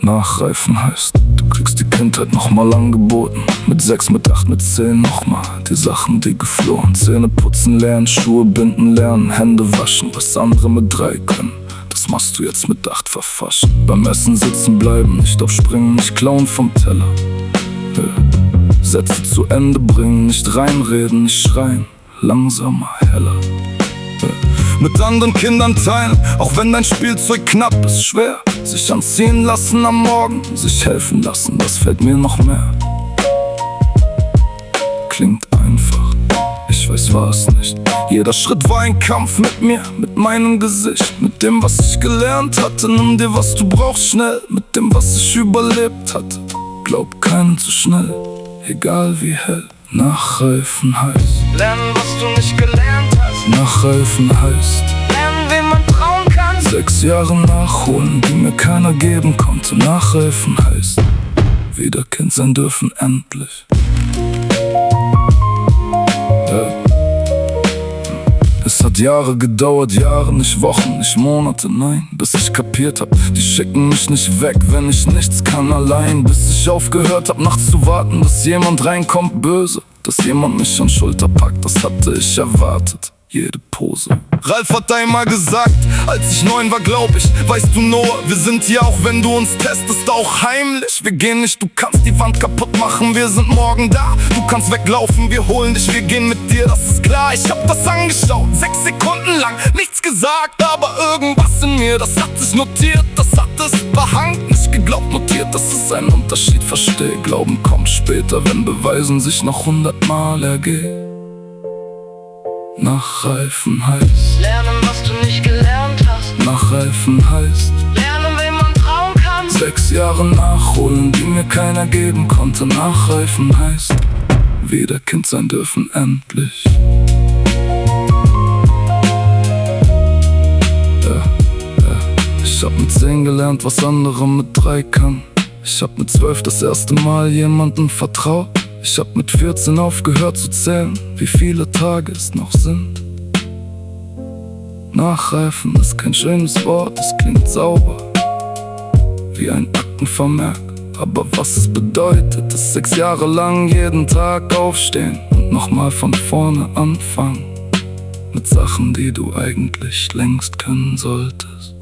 Nachreifen heißt, du kriegst die Kindheit nochmal angeboten. Mit 6, mit 8, mit 10 nochmal die Sachen, die geflohen. Zähne putzen lernen, Schuhe binden lernen, Hände waschen, was andere mit 3 können. Das machst du jetzt mit 8 verfaschen. Beim Essen sitzen bleiben, nicht aufspringen, nicht klauen vom Teller. Sätze zu Ende bringen, nicht reinreden, nicht schreien, langsamer, heller. Mit anderen Kindern teilen, auch wenn dein Spielzeug knapp ist, schwer. Sich anziehen lassen am Morgen, sich helfen lassen, das fällt mir noch mehr. Klingt einfach, ich weiß, war es nicht. Jeder Schritt war ein Kampf mit mir, mit meinem Gesicht, mit dem, was ich gelernt hatte. Nimm dir, was du brauchst, schnell, mit dem, was ich überlebt hatte. Glaub keinen zu schnell, egal wie hell. Nachreifen heißt lernen, was du nicht gelernt hast. Nachreifen heißt Lernen, wem man trauen kann. 6 Jahre nachholen, die mir keiner geben konnte. Nachreifen heißt wieder Kind sein dürfen, endlich. Es hat Jahre gedauert, Jahre, nicht Wochen, nicht Monate, nein, bis ich kapiert hab, die schicken mich nicht weg, wenn ich nichts kann allein. Bis ich aufgehört hab, nachts zu warten, dass jemand reinkommt, böse, dass jemand mich an Schulter packt, das hatte ich erwartet. Jede Pose. Ralf hat einmal gesagt, als ich 9 war, glaub ich, weißt du Noah, wir sind hier, auch wenn du uns testest, auch heimlich. Wir gehen nicht, du kannst die Wand kaputt machen, wir sind morgen da. Du kannst weglaufen, wir holen dich, wir gehen mit dir, das ist klar. Ich hab das angeschaut, 6 Sekunden lang, nichts gesagt, aber irgendwas in mir, das hat sich notiert, das hat es behangen. Nicht geglaubt, notiert, das ist ein Unterschied, versteh. Glauben kommt später, wenn Beweisen sich noch 100-mal ergeht. Nachreifen heißt Lernen, was du nicht gelernt hast. Nachreifen heißt Lernen, wem man trauen kann. 6 Jahre nachholen, die mir keiner geben konnte. Nachreifen heißt wieder Kind sein dürfen, endlich. Ich hab mit 10 gelernt, was andere mit 3 kann. Ich hab mit 12 das erste Mal jemandem vertraut. Ich hab mit 14 aufgehört zu zählen, wie viele Tage es noch sind. Nachreifen ist kein schönes Wort, es klingt sauber, wie ein Aktenvermerk. Aber was es bedeutet, ist 6 Jahre lang jeden Tag aufstehen und nochmal von vorne anfangen. Mit Sachen, die du eigentlich längst können solltest.